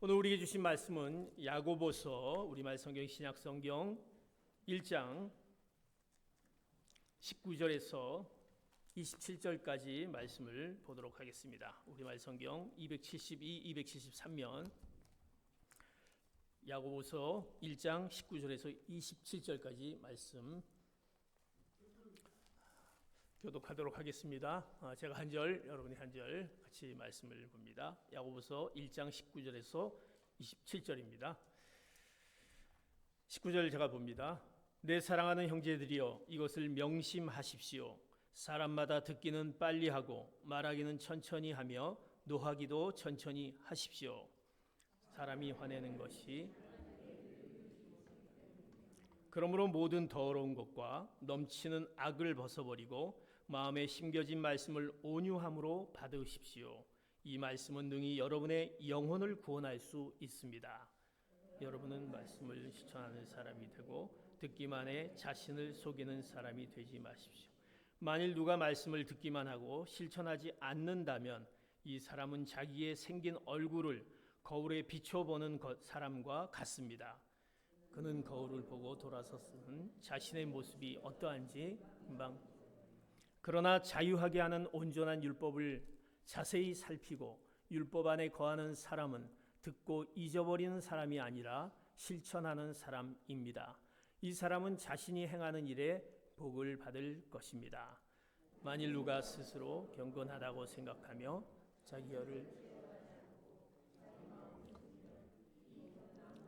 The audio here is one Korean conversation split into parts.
오늘 우리에게 주신 말씀은 야고보서 우리말 성경 신약성경 1장 19절에서 27절까지 말씀을 보도록 하겠습니다. 우리말 성경 272, 273면 야고보서 1장 19절에서 27절까지 말씀 교독하도록 하겠습니다. 제가 한 절, 여러분이 한 절 같이 말씀을 봅니다. 야고보서 1장 19절에서 27절입니다. 19절 제가 봅니다. 내 사랑하는 형제들이여, 이것을 명심하십시오. 사람마다 듣기는 빨리 하고 말하기는 천천히 하며 노하기도 천천히 하십시오. 사람이 화내는 것이 그러므로 모든 더러운 것과 넘치는 악을 벗어버리고 마음에 심겨진 말씀을 온유함으로 받으십시오. 이 말씀은 능히 여러분의 영혼을 구원할 수 있습니다. 여러분은 말씀을 실천하는 사람이 되고 듣기만 해 자신을 속이는 사람이 되지 마십시오. 만일 누가 말씀을 듣기만 하고 실천하지 않는다면 이 사람은 자기의 생긴 얼굴을 거울에 비춰보는 사람과 같습니다. 그는 거울을 보고 돌아서서는 자신의 모습이 어떠한지 금방. 그러나 자유하게 하는 온전한 율법을 자세히 살피고 율법 안에 거하는 사람은 듣고 잊어버리는 사람이 아니라 실천하는 사람입니다. 이 사람은 자신이 행하는 일에 복을 받을 것입니다. 만일 누가 스스로 경건하다고 생각하며 자기 혀를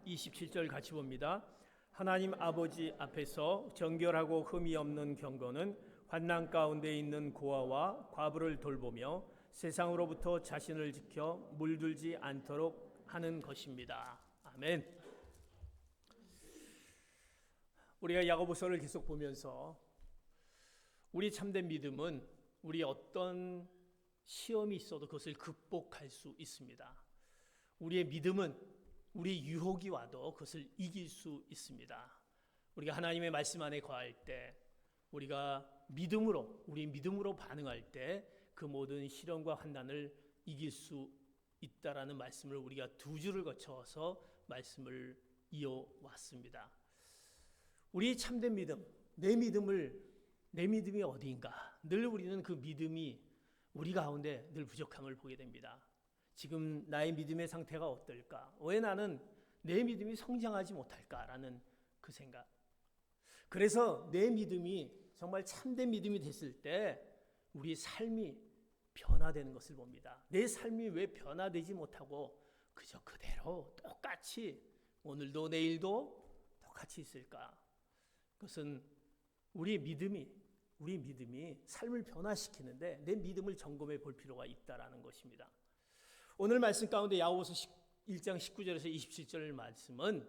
27절 같이 봅니다. 하나님 아버지 앞에서 정결하고 흠이 없는 경건은 환난 가운데 있는 고아와 과부를 돌보며 세상으로부터 자신을 지켜 물들지 않도록 하는 것입니다. 아멘. 우리가 야고보서를 계속 보면서 우리 참된 믿음은 우리 어떤 시험이 있어도 그것을 극복할 수 있습니다. 우리의 믿음은 우리 유혹이 와도 그것을 이길 수 있습니다. 우리가 하나님의 말씀 안에 거할 때, 우리가 우리 믿음으로 반응할 때 그 모든 시련과 환난을 이길 수 있다라는 말씀을 우리가 두 줄을 거쳐서 말씀을 이어왔습니다. 우리의 참된 믿음, 내 믿음이 어디인가? 늘 우리는 그 믿음이 우리 가운데 늘 부족함을 보게 됩니다. 지금 나의 믿음의 상태가 어떨까? 왜 나는 내 믿음이 성장하지 못할까라는 그 생각. 그래서 내 믿음이 정말 참된 믿음이 됐을 때 우리 삶이 변화되는 것을 봅니다. 내 삶이 왜 변화되지 못하고 그저 그대로 똑같이 오늘도 내일도 똑같이 있을까? 그것은 우리 믿음이 삶을 변화시키는데 내 믿음을 점검해 볼 필요가 있다라는 것입니다. 오늘 말씀 가운데 야고보서 1장 19절에서 27절 말씀은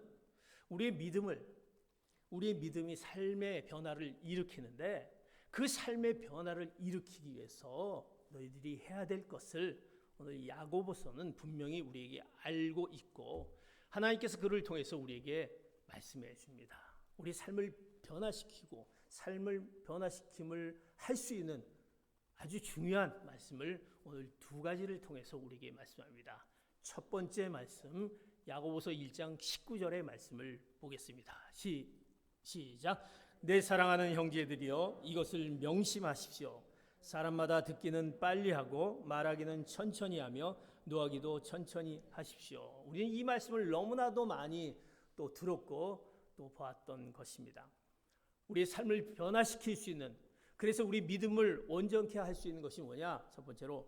우리의 믿음이 삶의 변화를 일으키는데 그 삶의 변화를 일으키기 위해서 너희들이 해야 될 것을 오늘 야고보서는 분명히 우리에게 알고 있고 하나님께서 그를 통해서 우리에게 말씀해 줍니다. 우리 삶을 변화시키고 삶을 변화시킴을 할 수 있는 아주 중요한 말씀을 오늘 두 가지를 통해서 우리에게 말씀합니다. 첫 번째 말씀 야고보서 1장 19절의 말씀을 보겠습니다. 시작. 내 사랑하는 형제들이여, 이것을 명심하십시오. 사람마다 듣기는 빨리 하고 말하기는 천천히 하며 노하기도 천천히 하십시오. 우리는 이 말씀을 너무나도 많이 또 들었고 또 보았던 것입니다. 우리의 삶을 변화시킬 수 있는, 그래서 우리 믿음을 온전케 할 수 있는 것이 뭐냐? 첫 번째로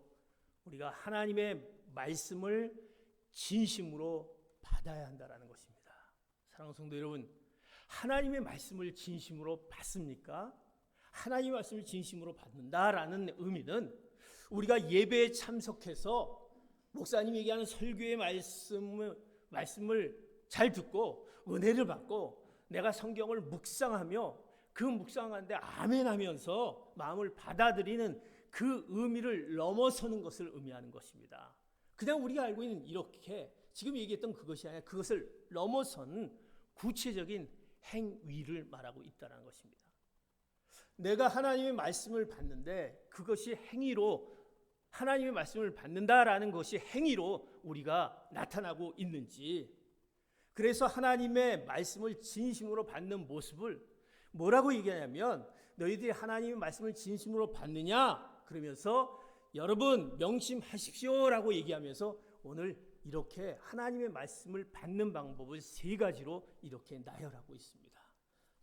우리가 하나님의 말씀을 진심으로 받아야 한다는 것입니다. 사랑하는 성도 여러분, 하나님의 말씀을 진심으로 받습니까? 하나님의 말씀을 진심으로 받는다라는 의미는 우리가 예배에 참석해서 목사님이 얘기하는 설교의 말씀을 잘 듣고 은혜를 받고 내가 성경을 묵상하며 그 묵상하는데 아멘하면서 마음을 받아들이는 그 의미를 넘어서는 것을 의미하는 것입니다. 그냥 우리가 알고 있는 이렇게 지금 얘기했던 그것이 아니라 그것을 넘어선 구체적인 행위를 말하고 있다는 것입니다. 내가 하나님의 말씀을 받는데 그것이 행위로 하나님의 말씀을 받는다라는 것이 행위로 우리가 나타나고 있는지, 그래서 하나님의 말씀을 진심으로 받는 모습을 뭐라고 얘기하냐면, 너희들이 하나님의 말씀을 진심으로 받느냐? 그러면서 여러분 명심하십시오라고 얘기하면서 오늘 이렇게 하나님의 말씀을 받는 방법을 세 가지로 이렇게 나열하고 있습니다.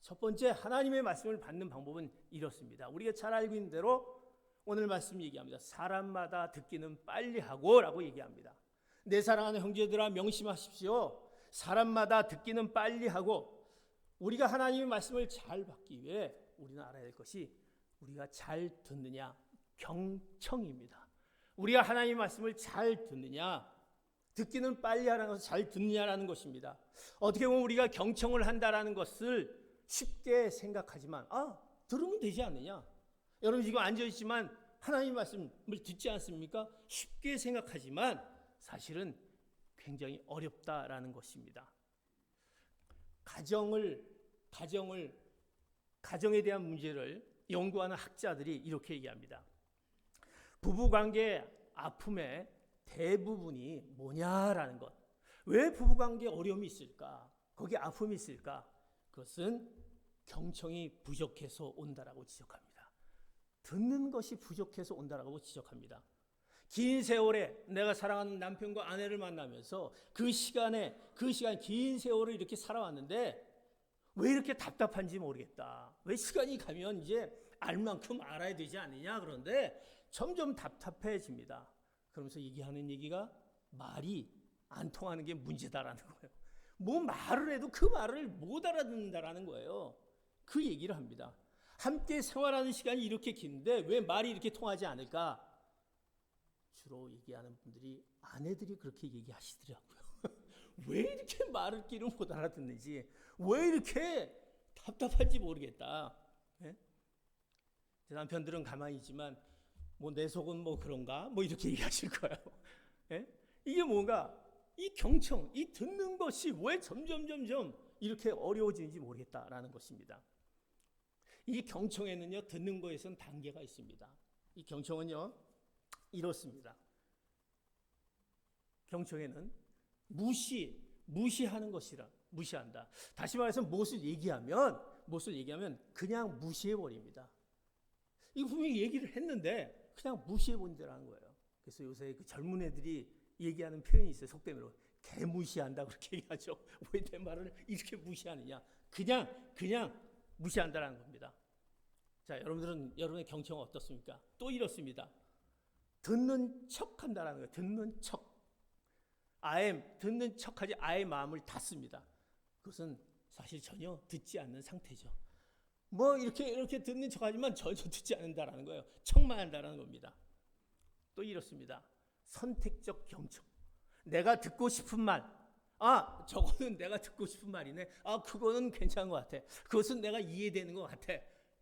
첫 번째, 하나님의 말씀을 받는 방법은 이렇습니다. 우리가 잘 알고 있는 대로 오늘 말씀 얘기합니다. 사람마다 듣기는 빨리 하고 라고 얘기합니다. 내 사랑하는 형제들아 명심하십시오. 사람마다 듣기는 빨리 하고, 우리가 하나님의 말씀을 잘 받기 위해 우리는 알아야 될 것이 우리가 잘 듣느냐, 경청입니다. 우리가 하나님의 말씀을 잘 듣느냐, 듣기는 빨리 하라는 것을 잘 듣느냐라는 것입니다. 어떻게 보면 우리가 경청을 한다라는 것을 쉽게 생각하지만, 들으면 되지 않느냐? 여러분 지금 앉아있지만 하나님의 말씀을 듣지 않습니까? 쉽게 생각하지만 사실은 굉장히 어렵다라는 것입니다. 가정에 대한 문제를 연구하는 학자들이 이렇게 얘기합니다. 부부관계 아픔의 대부분이 뭐냐라는 것. 왜 부부관계에 어려움이 있을까? 거기에 아픔이 있을까? 그것은 경청이 부족해서 온다라고 지적합니다. 듣는 것이 부족해서 온다라고 지적합니다. 긴 세월에 내가 사랑하는 남편과 아내를 만나면서 그 시간 긴 세월을 이렇게 살아왔는데 왜 이렇게 답답한지 모르겠다. 왜 시간이 가면 이제 알 만큼 알아야 되지 않느냐. 그런데 점점 답답해집니다. 그러면서 얘기하는 얘기가 말이 안 통하는 게 문제다라는 거예요. 뭐 말을 해도 그 말을 못 알아듣는다라는 거예요. 그 얘기를 합니다. 함께 생활하는 시간이 이렇게 긴데 왜 말이 이렇게 통하지 않을까? 주로 얘기하는 분들이 아내들이 그렇게 얘기하시더라고요. 왜 이렇게 말을 끼를 못 알아듣는지, 왜 이렇게 답답한지 모르겠다. 예? 제 남편들은 가만히 있지만 뭐 내 속은 뭐 그런가? 뭐 이렇게 얘기하실 거예요. 예? 이게 뭔가 이 경청, 이 듣는 것이 왜 점점 이렇게 어려워지는지 모르겠다라는 것입니다. 이 경청에는요, 듣는 거에선 단계가 있습니다. 이 경청은요, 이렇습니다. 경청에는 무시하는 것이라, 무시한다. 다시 말해서 무엇을 얘기하면 그냥 무시해버립니다. 이거 분명히 얘기를 했는데 그냥 무시해버린다는 거예요. 그래서 요새 그 젊은 애들이 얘기하는 표현이 있어요. 속담으로 개무시한다 그렇게 얘기하죠. 왜 내 말을 이렇게 무시하느냐? 그냥 무시한다는 겁니다. 자, 여러분의 경청은 어떻습니까? 또 이렇습니다. 듣는 척한다는 거예요. 듣는 척. 듣는 척하지 아예 마음을 닫습니다. 그것은 사실 전혀 듣지 않는 상태죠. 뭐 이렇게 듣는 척하지만 전혀 듣지 않는다라는 거예요. 척만 한다라는 겁니다. 또 이렇습니다. 선택적 경청. 내가 듣고 싶은 말. 저거는 내가 듣고 싶은 말이네. 그거는 괜찮은 것 같아. 그것은 내가 이해되는 것 같아.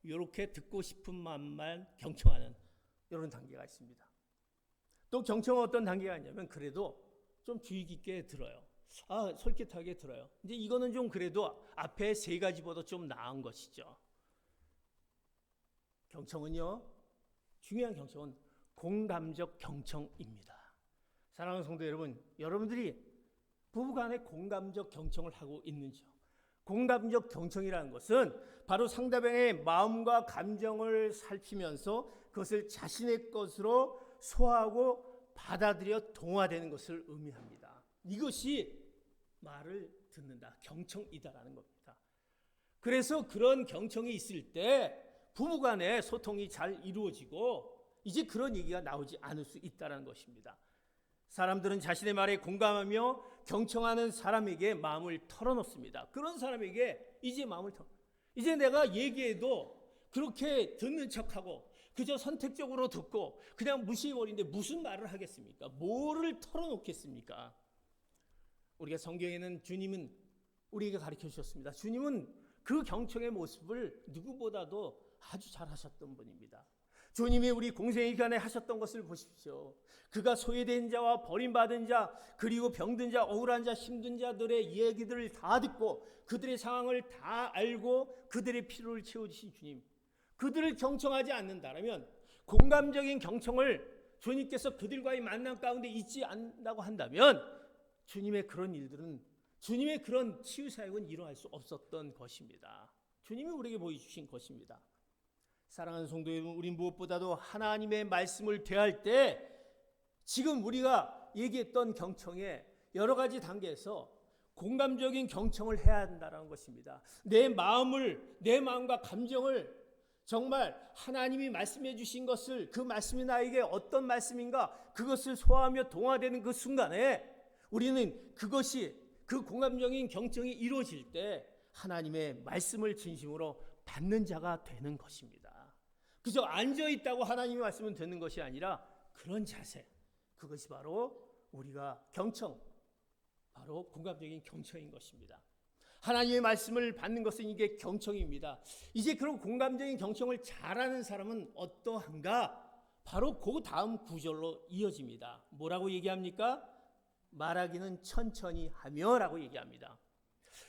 이렇게 듣고 싶은 말만 경청하는 이런 단계가 있습니다. 또 경청은 어떤 단계가 있냐면 그래도 좀 주의 깊게 들어요. 솔깃하게 들어요. 이제 이거는 좀 그래도 앞에 세 가지보다 좀 나은 것이죠. 경청은요, 중요한 경청은 공감적 경청입니다. 사랑하는 성도 여러분, 여러분들이 부부간에 공감적 경청을 하고 있는지요? 공감적 경청이라는 것은 바로 상대방의 마음과 감정을 살피면서 그것을 자신의 것으로 소화하고 받아들여 동화되는 것을 의미합니다. 이것이 말을 듣는다, 경청이다라는 겁니다. 그래서 그런 경청이 있을 때 부부간의 소통이 잘 이루어지고 이제 그런 얘기가 나오지 않을 수 있다는 것입니다. 사람들은 자신의 말에 공감하며 경청하는 사람에게 마음을 털어놓습니다. 그런 사람에게 이제 이제 내가 얘기해도 그렇게 듣는 척하고 그저 선택적으로 듣고 그냥 무시해버리는데 무슨 말을 하겠습니까? 뭐를 털어놓겠습니까? 우리가 성경에는 주님은 우리에게 가르쳐 주셨습니다. 주님은 그 경청의 모습을 누구보다도 아주 잘 하셨던 분입니다. 주님이 우리 공생의 기간에 하셨던 것을 보십시오. 그가 소외된 자와 버림받은 자, 그리고 병든 자, 억울한 자, 힘든 자들의 얘기들을 다 듣고 그들의 상황을 다 알고 그들의 필요를 채워주신 주님. 그들을 경청하지 않는다면, 공감적인 경청을 주님께서 그들과의 만남 가운데 있지 않는다고 한다면 주님의 그런 일들은, 주님의 그런 치유 사역은 일어날 수 없었던 것입니다. 주님이 우리에게 보여주신 것입니다. 사랑하는 성도 여러분, 우리 무엇보다도 하나님의 말씀을 대할 때 지금 우리가 얘기했던 경청의 여러 가지 단계에서 공감적인 경청을 해야 한다는 것입니다. 내 마음과 감정을 정말 하나님이 말씀해 주신 것을, 그 말씀이 나에게 어떤 말씀인가 그것을 소화하며 동화되는 그 순간에 우리는 그것이, 그 공감적인 경청이 이루어질 때 하나님의 말씀을 진심으로 받는 자가 되는 것입니다. 그저 앉아있다고 하나님의 말씀을 듣는 것이 아니라 그런 자세, 그것이 바로 우리가 경청, 바로 공감적인 경청인 것입니다. 하나님의 말씀을 받는 것은 이게 경청입니다. 이제 그런 공감적인 경청을 잘하는 사람은 어떠한가? 바로 그 다음 구절로 이어집니다. 뭐라고 얘기합니까? 말하기는 천천히 하며 라고 얘기합니다.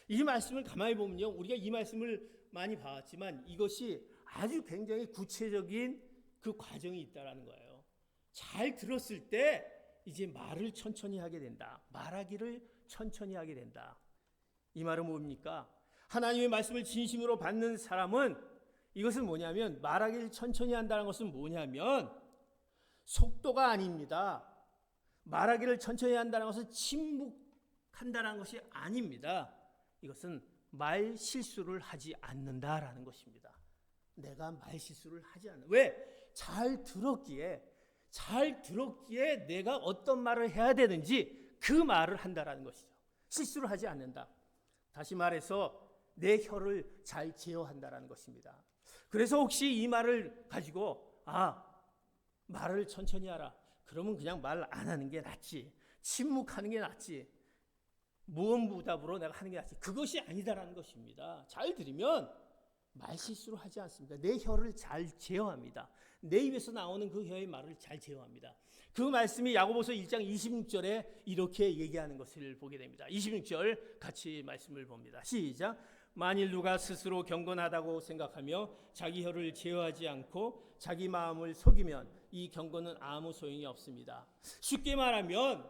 이 말씀을 가만히 보면요, 우리가 이 말씀을 많이 봐왔지만 이것이 아주 굉장히 구체적인 그 과정이 있다라는 거예요. 잘 들었을 때 이제 말을 천천히 하게 된다. 말하기를 천천히 하게 된다. 이 말은 뭡니까? 하나님의 말씀을 진심으로 받는 사람은, 이것은 뭐냐면, 말하기를 천천히 한다는 것은 뭐냐면 속도가 아닙니다. 말하기를 천천히 한다는 것은 침묵한다는 것이 아닙니다. 이것은 말 실수를 하지 않는다라는 것입니다. 내가 말 실수를 하지 않는. 왜? 잘 들었기에 내가 어떤 말을 해야 되는지 그 말을 한다라는 것이죠. 실수를 하지 않는다. 다시 말해서 내 혀를 잘 제어한다라는 것입니다. 그래서 혹시 이 말을 가지고 말을 천천히 하라. 그러면 그냥 말 안 하는 게 낫지. 침묵하는 게 낫지. 무언무답으로 내가 하는 게 낫지. 그것이 아니다라는 것입니다. 잘 들으면 말 실수를 하지 않습니다. 내 혀를 잘 제어합니다. 내 입에서 나오는 그 혀의 말을 잘 제어합니다. 그 말씀이 야고보서 1장 26절에 이렇게 얘기하는 것을 보게 됩니다. 26절 같이 말씀을 봅니다. 시작. 만일 누가 스스로 경건하다고 생각하며 자기 혀를 제어하지 않고 자기 마음을 속이면 이 경건은 아무 소용이 없습니다. 쉽게 말하면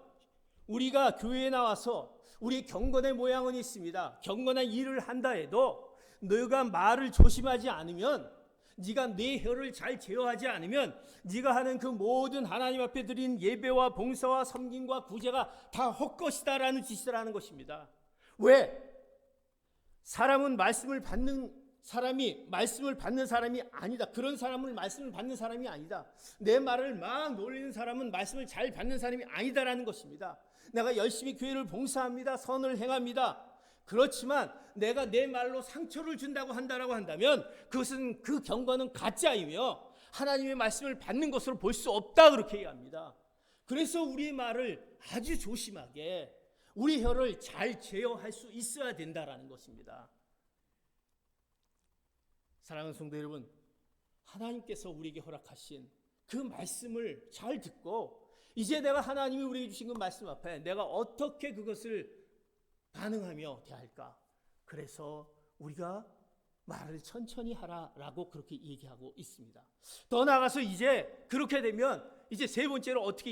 우리가 교회에 나와서 우리의 경건의 모양은 있습니다. 경건한 일을 한다 해도 너가 말을 조심하지 않으면, 네가 내 혀를 잘 제어하지 않으면 네가 하는 그 모든 하나님 앞에 드린 예배와 봉사와 섬김과 구제가 다 헛것이다라는 짓이라는 것입니다. 왜? 사람은 말씀을 받는 사람이 아니다. 그런 사람은 말씀을 받는 사람이 아니다. 내 말을 막 놀리는 사람은 말씀을 잘 받는 사람이 아니다라는 것입니다. 내가 열심히 교회를 봉사합니다. 선을 행합니다. 그렇지만 내가 내 말로 상처를 준다고 한다면 그것은, 그 경건은 가짜이며 하나님의 말씀을 받는 것으로 볼 수 없다, 그렇게 얘기합니다. 그래서 우리의 말을 아주 조심하게, 우리 혀를 잘 제어할 수 있어야 된다라는 것입니다. 사랑하는 성도 여러분, 하나님께서 우리에게 허락하신 그 말씀을 잘 듣고 이제 내가 하나님이 우리에게 주신 그 말씀 앞에 내가 어떻게 그것을 반응하며 대할까? 그래서 우리가 말을 천천히 하라라고 그렇게 얘기하고 있습니다. 더 나아가서 이제 그렇게 되면 이제 세 번째로 어떻게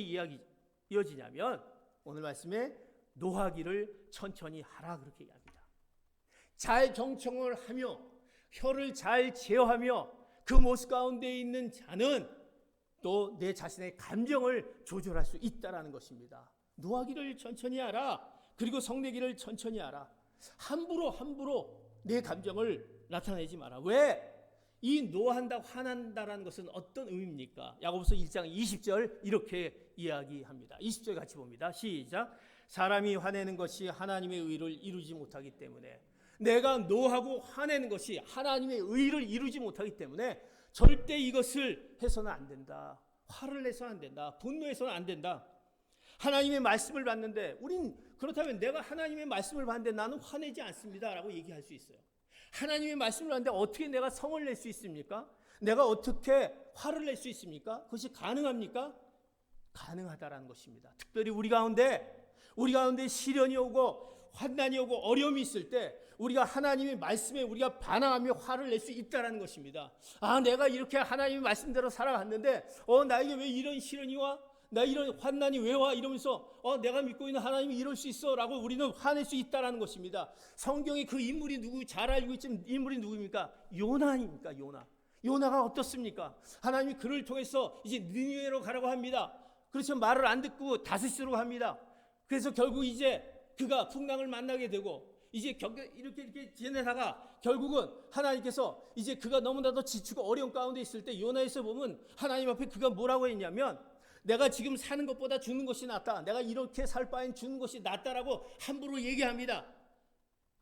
이어지냐면 오늘 말씀에 노하기를 천천히 하라 그렇게 이야기합니다. 잘 경청을 하며 혀를 잘 제어하며 그 모습 가운데 있는 자는 또 내 자신의 감정을 조절할 수 있다라는 것입니다. 노하기를 천천히 하라. 그리고 성내기를 천천히 하라. 함부로 내 감정을 나타내지 마라. 왜? 이 노한다, 화난다라는 것은 어떤 의미입니까? 야고보서 1장 20절 이렇게 이야기합니다. 20절 같이 봅니다. 시작. 사람이 화내는 것이 하나님의 의를 이루지 못하기 때문에, 내가 노하고 화내는 것이 하나님의 의를 이루지 못하기 때문에 절대 이것을 해서는 안 된다. 화를 내서는 안 된다. 분노해서는 안 된다. 하나님의 말씀을 받는데, 우린 그렇다면 내가 하나님의 말씀을 받는데 나는 화내지 않습니다 라고 얘기할 수 있어요. 하나님의 말씀을 받는데 어떻게 내가 성을 낼 수 있습니까? 내가 어떻게 화를 낼 수 있습니까? 그것이 가능합니까? 가능하다라는 것입니다. 특별히 우리 가운데 시련이 오고 환난이 오고 어려움이 있을 때 우리가 하나님의 말씀에 우리가 반항하며 화를 낼 수 있다는 것입니다. 내가 이렇게 하나님의 말씀대로 살아갔는데 나에게 왜 이런 시련이 와? 나 이런 환난이 왜 와? 이러면서 내가 믿고 있는 하나님이 이럴 수 있어 라고 우리는 화낼 수 있다는 것입니다. 성경에 그 인물이 누구 잘 알고 있지만 인물이 누구입니까? 요나입니까? 요나가 어떻습니까? 하나님이 그를 통해서 이제 니느웨로 가라고 합니다. 그렇죠. 말을 안 듣고 다스시로 합니다. 그래서 결국 이제 그가 풍랑을 만나게 되고 이제 이렇게 지내다가 결국은 하나님께서 이제 그가 너무나도 지치고 어려운 가운데 있을 때 요나에서 보면 하나님 앞에 그가 뭐라고 했냐면 내가 지금 사는 것보다 죽는 것이 낫다. 내가 이렇게 살 바엔 죽는 것이 낫다라고 함부로 얘기합니다.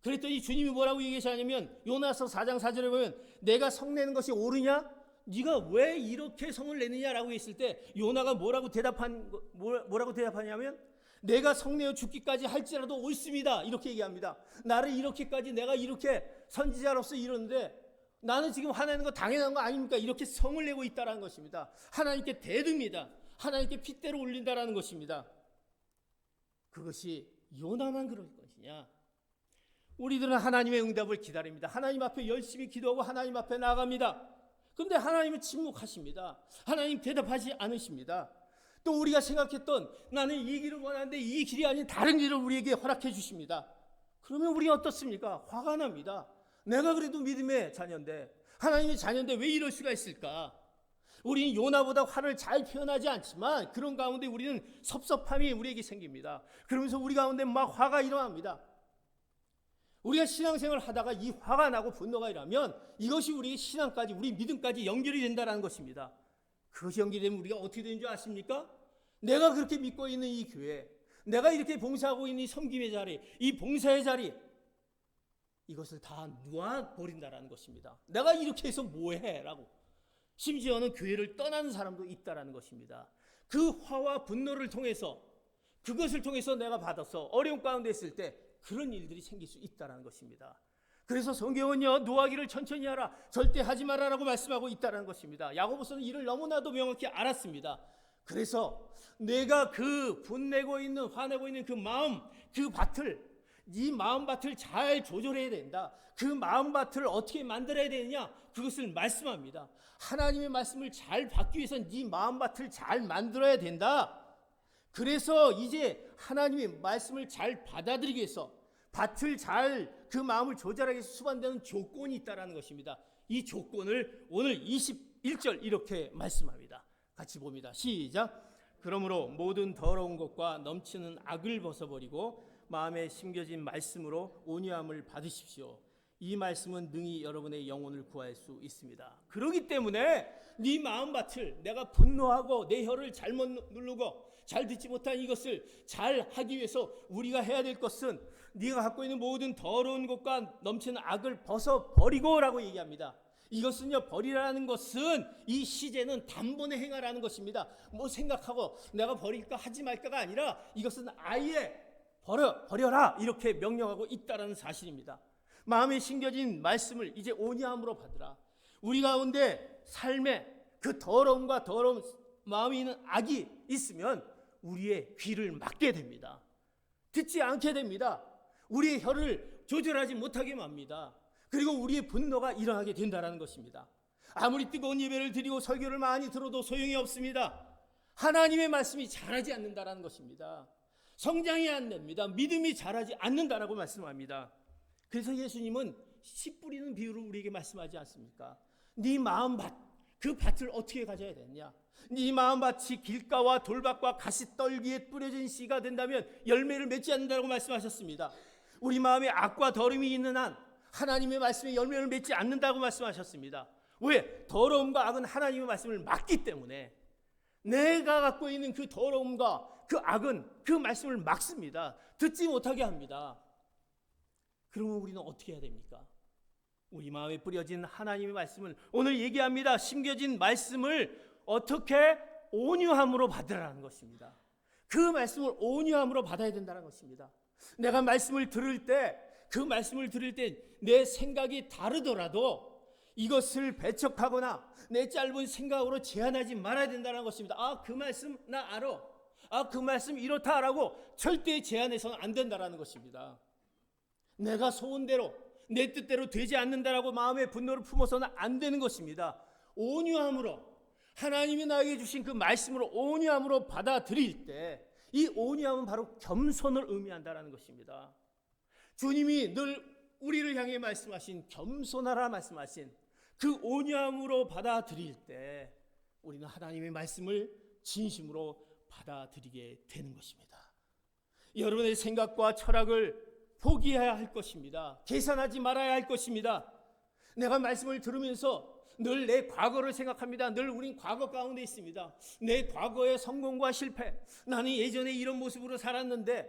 그랬더니 주님이 뭐라고 얘기하시냐면 요나서 4장 4절에 보면 내가 성내는 것이 옳으냐? 네가 왜 이렇게 성을 내느냐라고 했을 때 요나가 뭐라고 대답하냐면 내가 성내어 죽기까지 할지라도 옳습니다. 이렇게 얘기합니다. 나를 이렇게까지 내가 이렇게 선지자로서 이러는데 나는 지금 화내는 거 당연한 거 아닙니까? 이렇게 성을 내고 있다는 것입니다. 하나님께 대듭니다. 하나님께 핏대로 올린다라는 것입니다. 그것이 요나만 그럴 것이냐? 우리들은 하나님의 응답을 기다립니다. 하나님 앞에 열심히 기도하고 하나님 앞에 나아갑니다. 그런데 하나님은 침묵하십니다. 하나님 대답하지 않으십니다. 또 우리가 생각했던 나는 이 길을 원하는데 이 길이 아닌 다른 길을 우리에게 허락해 주십니다. 그러면 우리가 어떻습니까? 화가 납니다. 내가 그래도 믿음의 자녀인데 하나님의 자녀인데 왜 이럴 수가 있을까? 우리는 요나보다 화를 잘 표현하지 않지만 그런 가운데 우리는 섭섭함이 우리에게 생깁니다. 그러면서 우리 가운데 막 화가 일어납니다. 우리가 신앙생활을 하다가 이 화가 나고 분노가 일어나면 이것이 우리의 신앙까지 우리 믿음까지 연결이 된다는 것입니다. 그것이 연결되면 우리가 어떻게 되는 줄 아십니까? 내가 그렇게 믿고 있는 이 교회, 내가 이렇게 봉사하고 있는 이 섬김의 자리, 이 봉사의 자리, 이것을 다 놓아버린다는 것입니다. 내가 이렇게 해서 뭐해? 라고. 심지어는 교회를 떠나는 사람도 있다는 것입니다. 그 화와 분노를 통해서 그것을 통해서 내가 받아서 어려운 가운데 있을 때 그런 일들이 생길 수 있다는 것입니다. 그래서 성경은요 노하기를 천천히 하라 절대 하지 말아라고 말씀하고 있다는 것입니다. 야고보서는 이를 너무나도 명확히 알았습니다. 그래서 내가 그 분내고 있는 화내고 있는 그 마음 그 밭을 이 마음밭을 잘 조절해야 된다. 그 마음밭을 어떻게 만들어야 되느냐 그것을 말씀합니다. 하나님의 말씀을 잘 받기 위해서는 네 마음밭을 잘 만들어야 된다. 그래서 이제 하나님의 말씀을 잘 받아들이기 위해서 밭을 잘 그 마음을 조절하기 위해서 수반되는 조건이 있다는 것입니다. 이 조건을 오늘 21절 이렇게 말씀합니다. 같이 봅니다. 시작. 그러므로 모든 더러운 것과 넘치는 악을 벗어버리고 마음에 심겨진 말씀으로 온유함을 받으십시오. 이 말씀은 능히 여러분의 영혼을 구할 수 있습니다. 그렇기 때문에 네 마음밭을 내가 분노하고 내 혀를 잘못 누르고 잘 듣지 못한 이것을 잘 하기 위해서 우리가 해야 될 것은 네가 갖고 있는 모든 더러운 것과 넘치는 악을 벗어버리고 라고 얘기합니다. 이것은요 버리라는 것은 이 시제는 단번에 행하라는 것입니다. 뭐 생각하고 내가 버릴까 하지 말까가 아니라 이것은 아예 버려라 이렇게 명령하고 있다는 사실입니다. 마음에 심겨진 말씀을 이제 온유함으로 받으라. 우리 가운데 삶에 그 더러움과 더러운 마음이 있는 악이 있으면 우리의 귀를 막게 됩니다. 듣지 않게 됩니다. 우리의 혀를 조절하지 못하게 맙니다. 그리고 우리의 분노가 일어나게 된다는 것입니다. 아무리 뜨거운 예배를 드리고 설교를 많이 들어도 소용이 없습니다. 하나님의 말씀이 자라지 않는다는 것입니다. 성장이 안 됩니다. 믿음이 자라지 않는다라고 말씀합니다. 그래서 예수님은 씨 뿌리는 비유를 우리에게 말씀하지 않습니까? 네 마음밭, 그 밭을 어떻게 가져야 되느냐? 네 마음밭이 길가와 돌밭과 가시떨기에 뿌려진 씨가 된다면 열매를 맺지 않는다고 말씀하셨습니다. 우리 마음에 악과 더러움이 있는 한 하나님의 말씀에 열매를 맺지 않는다고 말씀하셨습니다. 왜? 더러움과 악은 하나님의 말씀을 막기 때문에 내가 갖고 있는 그 더러움과 그 악은 그 말씀을 막습니다. 듣지 못하게 합니다. 그러면 우리는 어떻게 해야 됩니까? 우리 마음에 뿌려진 하나님의 말씀을 오늘 얘기합니다. 심겨진 말씀을 어떻게 온유함으로 받으라는 것입니다. 그 말씀을 온유함으로 받아야 된다는 것입니다. 내가 말씀을 들을 때 그 말씀을 들을 때 내 생각이 다르더라도 이것을 배척하거나 내 짧은 생각으로 제한하지 말아야 된다는 것입니다. 그 말씀 나 알아. 그 말씀 이렇다라고 절대 제한해서는 안 된다는 것입니다. 내가 소원대로 내 뜻대로 되지 않는다라고 마음의 분노를 품어서는 안 되는 것입니다. 온유함으로 하나님이 나에게 주신 그 말씀으로 온유함으로 받아들일 때 이 온유함은 바로 겸손을 의미한다라는 것입니다. 주님이 늘 우리를 향해 말씀하신 겸손하라 말씀하신 그 온유함으로 받아들일 때 우리는 하나님의 말씀을 진심으로 받아들이게 되는 것입니다. 여러분의 생각과 철학을 포기해야 할 것입니다. 계산하지 말아야 할 것입니다. 내가 말씀을 들으면서 늘 내 과거를 생각합니다. 늘 우린 과거 가운데 있습니다. 내 과거의 성공과 실패, 나는 예전에 이런 모습으로 살았는데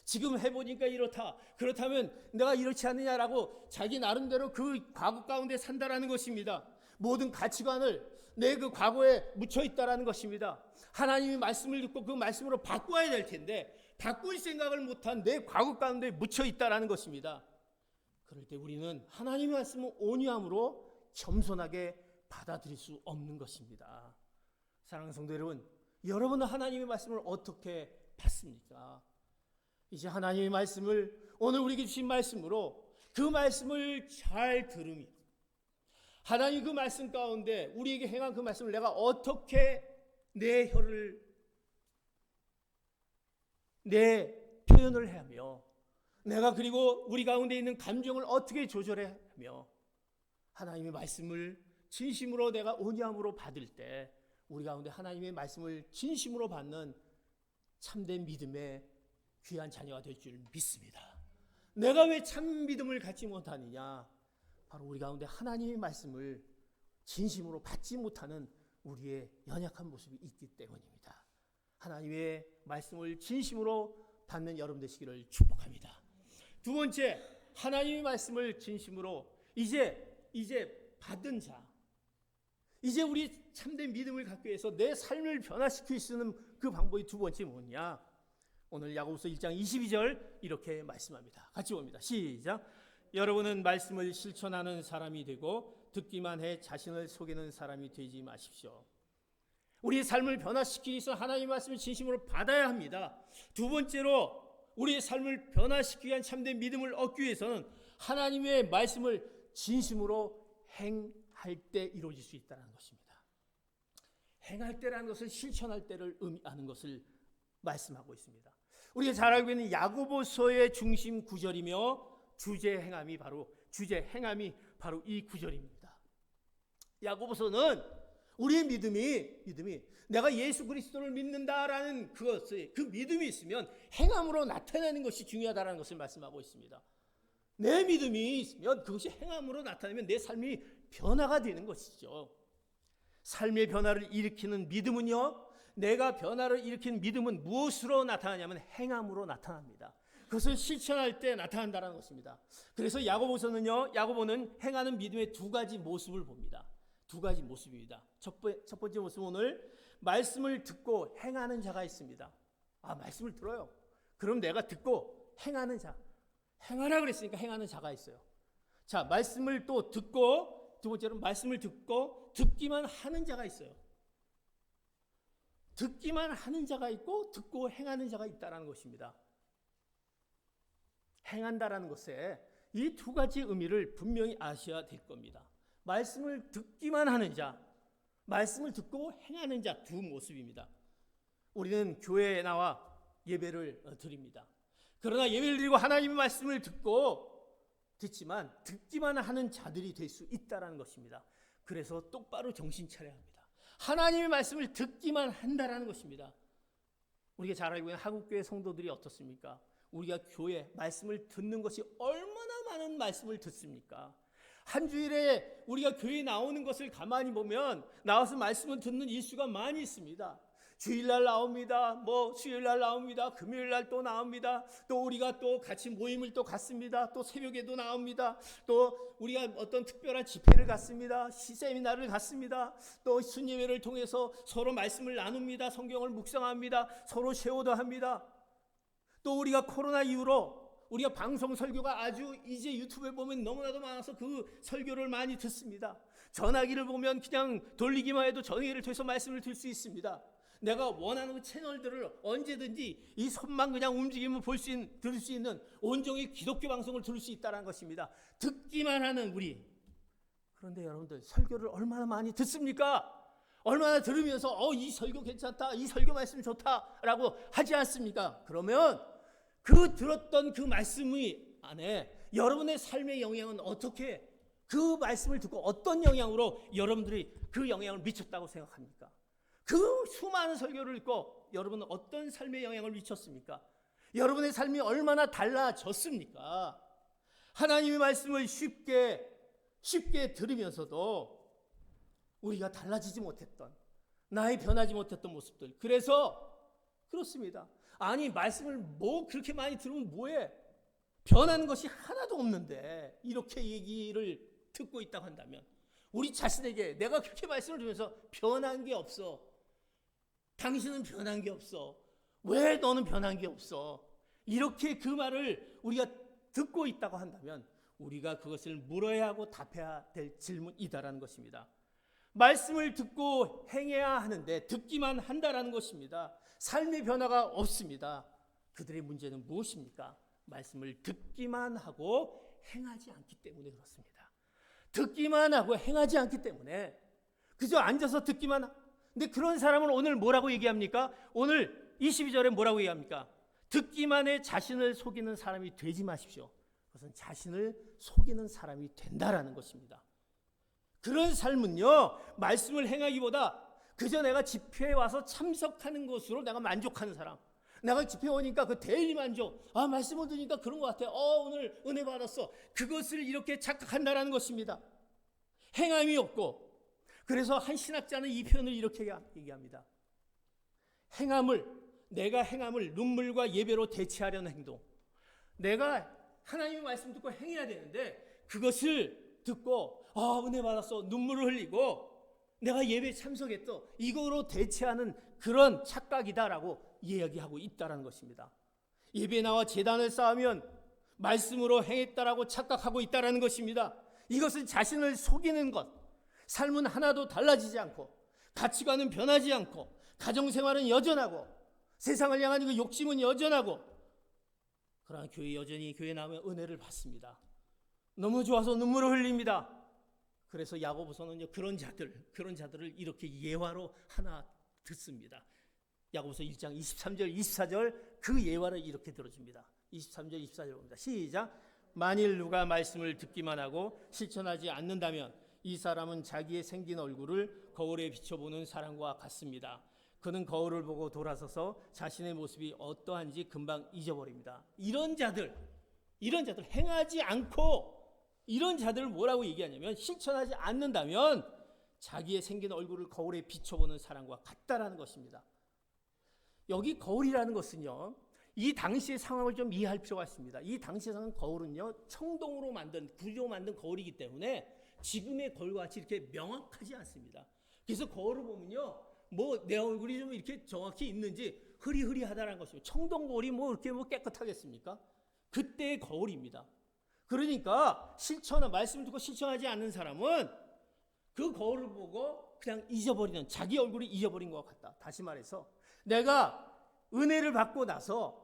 지금 해보니까 이렇다. 그렇다면 내가 이렇지 않느냐라고 자기 나름대로 그 과거 가운데 산다라는 것입니다. 모든 가치관을 내 그 과거에 묻혀 있다라는 것입니다. 하나님의 말씀을 듣고 그 말씀으로 바꿔야 될 텐데 바꿀 생각을 못한 내 과거 가운데 묻혀 있다라는 것입니다. 그럴 때 우리는 하나님의 말씀을 온유함으로 겸손하게 받아들일 수 없는 것입니다. 사랑하는 성도 여러분, 여러분은 하나님의 말씀을 어떻게 받습니까? 이제 하나님의 말씀을 오늘 우리에게 주신 말씀으로 그 말씀을 잘 들으며 하나님 그 말씀 가운데 우리에게 행한 그 말씀을 내가 어떻게 내 표현을 해야 하며 내가 그리고 우리 가운데 있는 감정을 어떻게 조절해야 하며 하나님의 말씀을 진심으로 내가 온유함으로 받을 때 우리 가운데 하나님의 말씀을 진심으로 받는 참된 믿음의 귀한 자녀가 될 줄 믿습니다. 내가 왜 참 믿음을 갖지 못하느냐? 바로 우리 가운데 하나님의 말씀을 진심으로 받지 못하는 우리의 연약한 모습이 있기 때문입니다. 하나님의 말씀을 진심으로 받는 여러분 되시기를 축복합니다. 두 번째, 하나님의 말씀을 진심으로 이제 받은 자, 이제 우리 참된 믿음을 갖기 위해서 내 삶을 변화시킬 수 있는 그 방법이 두 번째 뭐냐? 오늘 야고보서 1장 22절 이렇게 말씀합니다. 같이 봅니다. 시작. 여러분은 말씀을 실천하는 사람이 되고 듣기만 해 자신을 속이는 사람이 되지 마십시오. 우리의 삶을 변화시키기 위해서 하나님의 말씀을 진심으로 받아야 합니다. 두 번째로 우리의 삶을 변화시키기 위한 참된 믿음을 얻기 위해서는 하나님의 말씀을 진심으로 행할 때 이루어질 수 있다는 것입니다. 행할 때라는 것은 실천할 때를 의미하는 것을 말씀하고 있습니다. 우리가 잘 알고 있는 야고보서의 중심 구절이며 주제 행함이 바로 이 구절입니다. 야고보서는 우리의 믿음이 내가 예수 그리스도를 믿는다라는 그 믿음이 있으면 행함으로 나타내는 것이 중요하다는 것을 말씀하고 있습니다. 내 믿음이 있으면 그것이 행함으로 나타내면 내 삶이 변화가 되는 것이죠. 삶의 변화를 일으키는 믿음은요, 내가 변화를 일으키는 믿음은 무엇으로 나타나냐면 행함으로 나타납니다. 그것을 실천할 때 나타난다는 것입니다. 그래서 야고보는 행하는 믿음의 두 가지 모습을 봅니다. 두 가지 모습입니다. 첫 번째 모습은 오늘 말씀을 듣고 행하는 자가 있습니다. 말씀을 들어요. 그럼 내가 듣고 행하는 자, 행하라 그랬으니까 행하는 자가 있어요. 자, 말씀을 또 듣고, 두 번째로 말씀을 듣고 듣기만 하는 자가 있어요. 듣기만 하는 자가 있고 듣고 행하는 자가 있다는 것입니다. 행한다라는 것에 이 두 가지 의미를 분명히 아셔야 될 겁니다. 말씀을 듣기만 하는 자, 말씀을 듣고 행하는 자 두 모습입니다. 우리는 교회에 나와 예배를 드립니다. 그러나 예배를 드리고 하나님의 말씀을 듣지만 듣기만 하는 자들이 될 수 있다는 것입니다. 그래서 똑바로 정신 차려야 합니다. 하나님의 말씀을 듣기만 한다라는 것입니다. 우리가 잘 알고 있는 한국교회 성도들이 어떻습니까? 우리가 교회 말씀을 듣는 것이 얼마나 많은 말씀을 듣습니까? 한 주일에 우리가 교회에 나오는 것을 가만히 보면 나와서 말씀을 듣는 일수가 많이 있습니다. 주일날 나옵니다. 수요일날 나옵니다. 금요일날 또 나옵니다. 또 우리가 또 같이 모임을 또 갖습니다. 또 새벽에도 나옵니다. 또 우리가 어떤 특별한 집회를 갖습니다. 세미나를 갖습니다. 또 순예배를 통해서 서로 말씀을 나눕니다. 성경을 묵상합니다. 서로 쉐어도 합니다. 또 우리가 코로나 이후로 우리가 방송 설교가 아주 이제 유튜브에 보면 너무나도 많아서 그 설교를 많이 듣습니다. 전화기를 보면 그냥 돌리기만 해도 전화기를 통해서 말씀을 들 수 있습니다. 내가 원하는 그 채널들을 언제든지 이 손만 그냥 움직이면 들을 수 있는 온종일 기독교 방송을 들을 수 있다는 것입니다. 듣기만 하는 우리. 그런데 여러분들 설교를 얼마나 많이 듣습니까? 얼마나 들으면서 이 설교 괜찮다, 이 설교 말씀 좋다라고 하지 않습니까? 그러면 그 들었던 그 말씀의 안에 여러분의 삶의 영향은 어떻게, 그 말씀을 듣고 어떤 영향으로 여러분들이 그 영향을 미쳤다고 생각합니까? 그 수많은 설교를 듣고 여러분은 어떤 삶의 영향을 미쳤습니까? 여러분의 삶이 얼마나 달라졌습니까? 하나님의 말씀을 쉽게 들으면서도 우리가 달라지지 못했던, 나의 변하지 못했던 모습들. 그래서 그렇습니다. 아니, 말씀을 뭐 그렇게 많이 들으면 뭐해? 변하는 것이 하나도 없는데 이렇게 얘기를 듣고 있다고 한다면 우리 자신에게 내가 그렇게 말씀을 들으면서 변한 게 없어. 당신은 변한 게 없어. 왜 너는 변한 게 없어? 이렇게 그 말을 우리가 듣고 있다고 한다면 우리가 그것을 물어야 하고 답해야 될 질문이다라는 것입니다. 말씀을 듣고 행해야 하는데 듣기만 한다라는 것입니다. 삶의 변화가 없습니다. 그들의 문제는 무엇입니까? 말씀을 듣기만 하고 행하지 않기 때문에 그렇습니다. 듣기만 하고 행하지 않기 때문에 그저 앉아서 듣기만. 근데 그런 사람은 오늘 뭐라고 얘기합니까? 오늘 22절에 뭐라고 얘기합니까? 듣기만 해 자신을 속이는 사람이 되지 마십시오. 그것은 자신을 속이는 사람이 된다라는 것입니다. 그런 삶은요, 말씀을 행하기보다 그저 내가 집회에 와서 참석하는 것으로 내가 만족하는 사람. 내가 집회 오니까 그 대리 만족. 말씀을 들으니까 그런 것 같아. 오늘 은혜 받았어. 그것을 이렇게 착각한다라는 것입니다. 행함이 없고. 그래서 한 신학자는 이 표현을 이렇게 얘기합니다. 내가 행함을 눈물과 예배로 대체하려는 행동. 내가 하나님의 말씀 듣고 행해야 되는데 그것을 듣고 은혜 받았어. 눈물을 흘리고 내가 예배에 참석했어. 이거로 대체하는 그런 착각이다라고 이야기하고 있다는 것입니다. 예배에 나와 제단을 쌓으면 말씀으로 행했다라고 착각하고 있다는 것입니다. 이것은 자신을 속이는 것. 삶은 하나도 달라지지 않고 가치관은 변하지 않고 가정생활은 여전하고 세상을 향한 그 욕심은 여전하고, 그러나 교회 나오면 은혜를 받습니다. 너무 좋아서 눈물을 흘립니다. 그래서 야고보서는 그런 자들을 이렇게 예화로 하나 듣습니다. 야고보서 1장 23절 24절 그 예화를 이렇게 들어줍니다. 23절 24절 봅니다. 시작. 만일 누가 말씀을 듣기만 하고 실천하지 않는다면 이 사람은 자기의 생긴 얼굴을 거울에 비춰보는 사람과 같습니다. 그는 거울을 보고 돌아서서 자신의 모습이 어떠한지 금방 잊어버립니다. 이런 자들 행하지 않고 이런 자들을 뭐라고 얘기하냐면 실천하지 않는다면 자기의 생긴 얼굴을 거울에 비춰보는 사람과 같다라는 것입니다. 여기 거울이라는 것은요, 이 당시의 상황을 좀 이해할 필요가 있습니다. 이 당시의 상황 거울은요, 청동으로 구조 만든 거울이기 때문에 지금의 거울과 같이 이렇게 명확하지 않습니다. 그래서 거울을 보면요, 내 얼굴이 좀 이렇게 정확히 있는지 흐리흐리하다는 것이고, 청동 거울이 이렇게 깨끗하겠습니까? 그때의 거울입니다. 그러니까 말씀을 듣고 실천하지 않는 사람은 그 거울을 보고 그냥 잊어버리는, 자기 얼굴이 잊어버린 것 같다. 다시 말해서 내가 은혜를 받고 나서,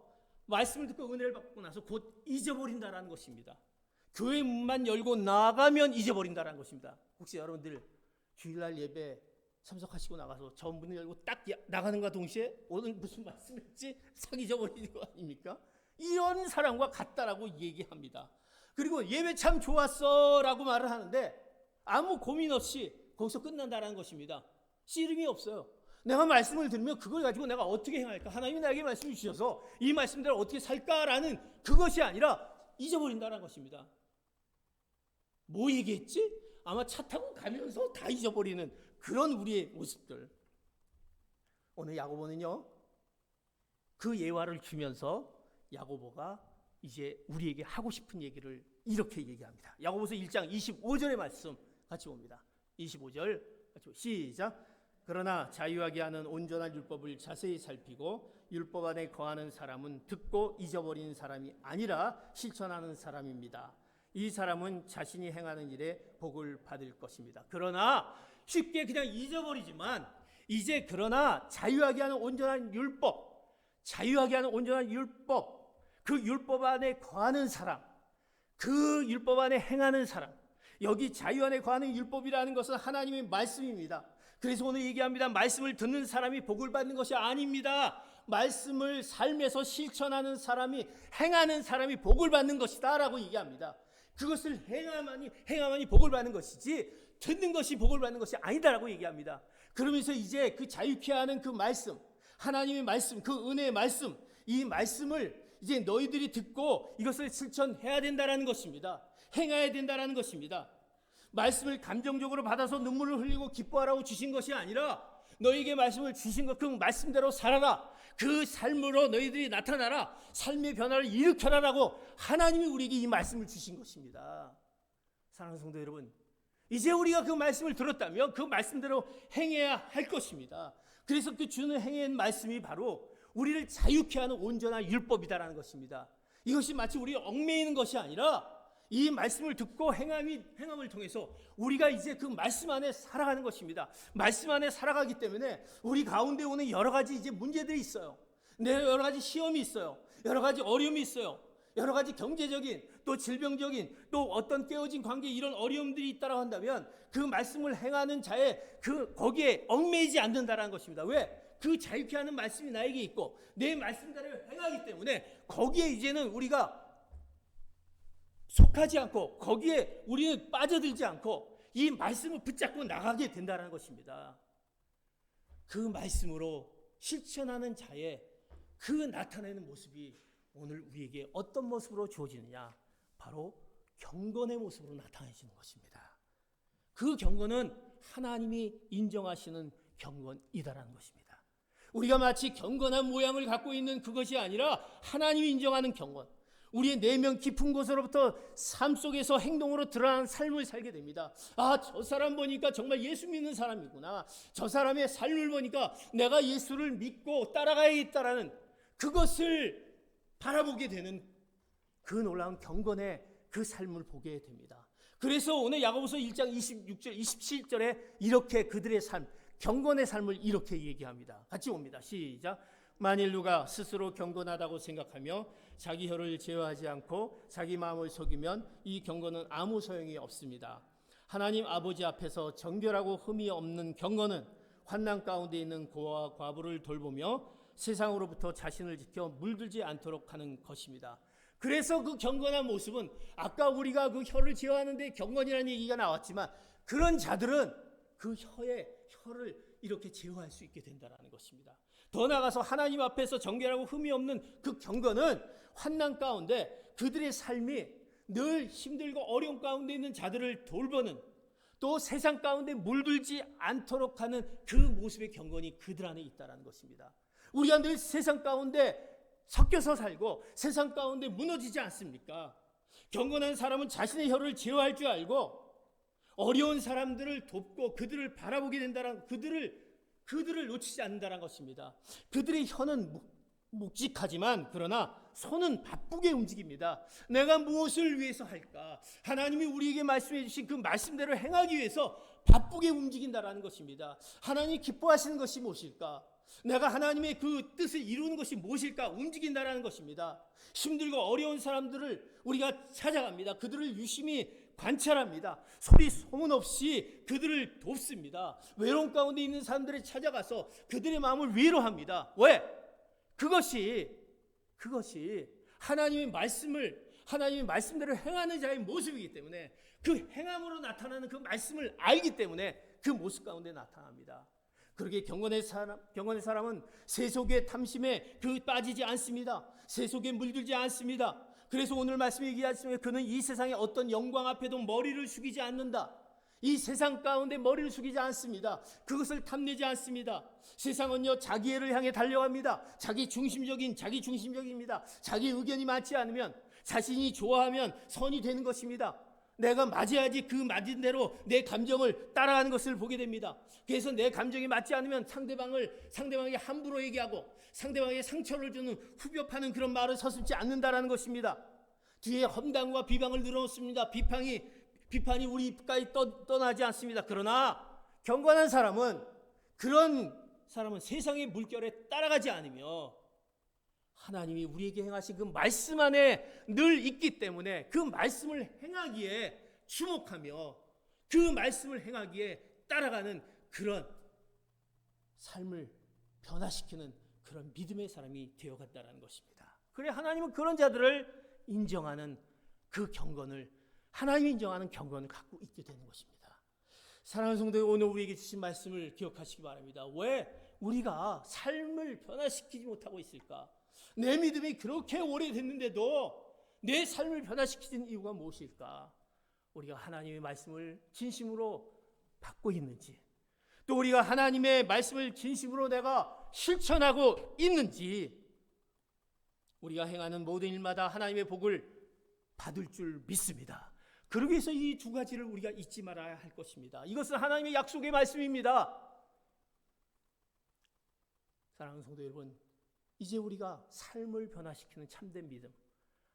말씀을 듣고 은혜를 받고 나서 곧 잊어버린다라는 것입니다. 교회 문만 열고 나가면 잊어버린다라는 것입니다. 혹시 여러분들 주일날 예배 참석하시고 나가서 저 문을 열고 딱 나가는가 동시에 오늘 무슨 말씀했지? 싹 잊어버리는 거 아닙니까? 이런 사람과 같다라고 얘기합니다. 그리고 예배 참 좋았어 라고 말을 하는데 아무 고민 없이 거기서 끝난다는 것입니다. 씨름이 없어요. 내가 말씀을 들으면 그걸 가지고 내가 어떻게 행할까? 하나님이 나에게 말씀을 주셔서 이 말씀대로 어떻게 살까라는 그것이 아니라 잊어버린다는 것입니다. 뭐 얘기했지? 아마 차 타고 가면서 다 잊어버리는 그런 우리의 모습들. 오늘 야고보는요, 그 예화를 주면서 야고보가 이제 우리에게 하고 싶은 얘기를 이렇게 얘기합니다. 야고보서 1장 25절의 말씀 같이 봅니다. 25절 같이 시작. 그러나 자유하게 하는 온전한 율법을 자세히 살피고 율법 안에 거하는 사람은 듣고 잊어버리는 사람이 아니라 실천하는 사람입니다. 이 사람은 자신이 행하는 일에 복을 받을 것입니다. 그러나 쉽게 그냥 잊어버리지만 이제 그러나 자유하게 하는 온전한 율법, 자유하게 하는 온전한 율법, 그 율법 안에 거하는 사람, 그 율법 안에 행하는 사람, 여기 자유 안에 거하는 율법이라는 것은 하나님의 말씀입니다. 그래서 오늘 얘기합니다. 말씀을 듣는 사람이 복을 받는 것이 아닙니다. 말씀을 삶에서 실천하는 사람이, 행하는 사람이 복을 받는 것이다 라고 얘기합니다. 그것을 행하만이 복을 받는 것이지 듣는 것이 복을 받는 것이 아니다라고 얘기합니다. 그러면서 이제 그 자유케 하는 그 말씀, 하나님의 말씀, 그 은혜의 말씀, 이 말씀을 이제 너희들이 듣고 이것을 실천해야 된다라는 것입니다. 행해야 된다라는 것입니다. 말씀을 감정적으로 받아서 눈물을 흘리고 기뻐하라고 주신 것이 아니라 너희에게 말씀을 주신 것, 그 말씀대로 살아라. 그 삶으로 너희들이 나타나라. 삶의 변화를 일으켜라라고 하나님이 우리에게 이 말씀을 주신 것입니다. 사랑하는 성도 여러분, 이제 우리가 그 말씀을 들었다면 그 말씀대로 행해야 할 것입니다. 그래서 그 주는 행의 말씀이 바로 우리를 자유케 하는 온전한 율법이다라는 것입니다. 이것이 마치 우리가 얽매이는 것이 아니라 이 말씀을 듣고 행함을 통해서 우리가 이제 그 말씀 안에 살아가는 것입니다. 말씀 안에 살아가기 때문에 우리 가운데 오는 여러 가지 이제 문제들이 있어요. 여러 가지 시험이 있어요. 여러 가지 어려움이 있어요. 여러 가지 경제적인 또 질병적인 또 어떤 깨어진 관계 이런 어려움들이 있다고 한다면 그 말씀을 행하는 자의 거기에 얽매이지 않는다라는 것입니다. 왜? 그 자유케 하는 말씀이 나에게 있고 내 말씀대로 행하기 때문에 거기에 이제는 우리가 속하지 않고 거기에 우리는 빠져들지 않고 이 말씀을 붙잡고 나가게 된다는 것입니다. 그 말씀으로 실천하는 자의 그 나타내는 모습이 오늘 우리에게 어떤 모습으로 주어지느냐? 바로 경건의 모습으로 나타내지는 것입니다. 그 경건은 하나님이 인정하시는 경건이다라는 것입니다. 우리가 마치 경건한 모양을 갖고 있는 그것이 아니라 하나님이 인정하는 경건, 우리의 내면 깊은 곳으로부터 삶 속에서 행동으로 드러나는 삶을 살게 됩니다. 아, 저 사람 보니까 정말 예수 믿는 사람이구나. 저 사람의 삶을 보니까 내가 예수를 믿고 따라가야겠다라는 그것을 바라보게 되는 그 놀라운 경건의 그 삶을 보게 됩니다. 그래서 오늘 야고보서 1장 26절, 27절에 이렇게 그들의 삶, 경건의 삶을 이렇게 얘기합니다. 같이 봅니다. 시작. 만일 누가 스스로 경건하다고 생각하며 자기 혀를 제어하지 않고 자기 마음을 속이면 이 경건은 아무 소용이 없습니다. 하나님 아버지 앞에서 정결하고 흠이 없는 경건은 환난 가운데 있는 고아와 과부를 돌보며 세상으로부터 자신을 지켜 물들지 않도록 하는 것입니다. 그래서 그 경건한 모습은 아까 우리가 그 혀를 제어하는데 경건이라는 얘기가 나왔지만 그런 자들은 그 혀를 이렇게 제어할 수 있게 된다는 것입니다. 더 나아가서 하나님 앞에서 정결하고 흠이 없는 그 경건은 환난 가운데 그들의 삶이 늘 힘들고 어려움 가운데 있는 자들을 돌보는 또 세상 가운데 물들지 않도록 하는 그 모습의 경건이 그들 안에 있다는 것입니다. 우리가 늘 세상 가운데 섞여서 살고 세상 가운데 무너지지 않습니까? 경건한 사람은 자신의 혀를 제어할 줄 알고 어려운 사람들을 돕고 그들을 바라보게 된다는 그들을 놓치지 않는다는 것입니다. 그들의 혀는 묵직하지만 그러나 손은 바쁘게 움직입니다. 내가 무엇을 위해서 할까? 하나님이 우리에게 말씀해 주신 그 말씀대로 행하기 위해서 바쁘게 움직인다라는 것입니다. 하나님이 기뻐하시는 것이 무엇일까? 내가 하나님의 그 뜻을 이루는 것이 무엇일까? 움직인다라는 것입니다. 힘들고 어려운 사람들을 우리가 찾아갑니다. 그들을 유심히 관찰합니다. 소리 소문 없이 그들을 돕습니다. 외로움 가운데 있는 사람들을 찾아가서 그들의 마음을 위로합니다. 왜? 그것이 하나님의 말씀대로 행하는 자의 모습이기 때문에 그 행함으로 나타나는 그 말씀을 알기 때문에 그 모습 가운데 나타납니다. 그렇게 경건의 사람은 세속의 탐심에 빠지지 않습니다. 세속에 물들지 않습니다. 그래서 오늘 말씀에 얘기하시면 그는 이 세상의 어떤 영광 앞에도 머리를 숙이지 않는다. 이 세상 가운데 머리를 숙이지 않습니다. 그것을 탐내지 않습니다. 세상은요 자기애를 향해 달려갑니다. 자기 중심적입니다. 자기 의견이 맞지 않으면 자신이 좋아하면 선이 되는 것입니다. 내가 맞아야지 그 맞은 대로 내 감정을 따라가는 것을 보게 됩니다. 그래서 내 감정이 맞지 않으면 상대방에게 함부로 얘기하고 상대방에게 상처를 주는 후벼 파는 그런 말을 서슴지 않는다라는 것입니다. 뒤에 험담과 비방을 늘어놓습니다. 비판이 우리 입가에 떠나지 않습니다. 그러나 경건한 사람은 그런 사람은 세상의 물결에 따라가지 않으며 하나님이 우리에게 행하신 그 말씀 안에 늘 있기 때문에 그 말씀을 행하기에 주목하며 그 말씀을 행하기에 따라가는 그런 삶을 변화시키는 그런 믿음의 사람이 되어간다는 것입니다. 그래 하나님은 그런 자들을 인정하는 그 경건을, 하나님이 인정하는 경건을 갖고 있게 되는 것입니다. 사랑하는 성도, 오늘 우리에게 주신 말씀을 기억하시기 바랍니다. 왜 우리가 삶을 변화시키지 못하고 있을까? 내 믿음이 그렇게 오래됐는데도 내 삶을 변화시키는 이유가 무엇일까? 우리가 하나님의 말씀을 진심으로 받고 있는지, 또 우리가 하나님의 말씀을 진심으로 내가 실천하고 있는지, 우리가 행하는 모든 일마다 하나님의 복을 받을 줄 믿습니다. 그러기 위해서 이 두 가지를 우리가 잊지 말아야 할 것입니다. 이것은 하나님의 약속의 말씀입니다. 사랑하는 성도 여러분, 이제 우리가 삶을 변화시키는 참된 믿음,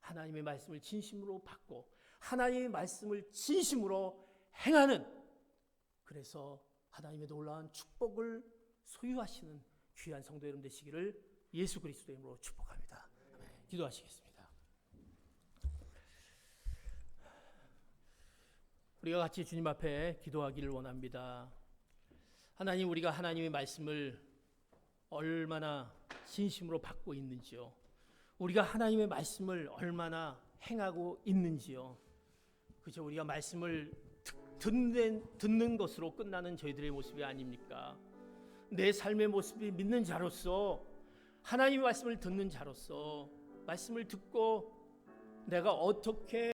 하나님의 말씀을 진심으로 받고 하나님의 말씀을 진심으로 행하는, 그래서 하나님의 놀라운 축복을 소유하시는 귀한 성도 여러분 되시기를 예수 그리스도의 이름으로 축복합니다. 아멘. 기도하시겠습니다. 우리가 같이 주님 앞에 기도하기를 원합니다. 하나님, 우리가 하나님의 말씀을 얼마나 진심으로 받고 있는지요, 우리가 하나님의 말씀을 얼마나 행하고 있는지요. 그저 우리가 말씀을 듣는 것으로 끝나는 저희들의 모습이 아닙니까? 내 삶의 모습이 믿는 자로서, 하나님의 말씀을 듣는 자로서 말씀을 듣고 내가 어떻게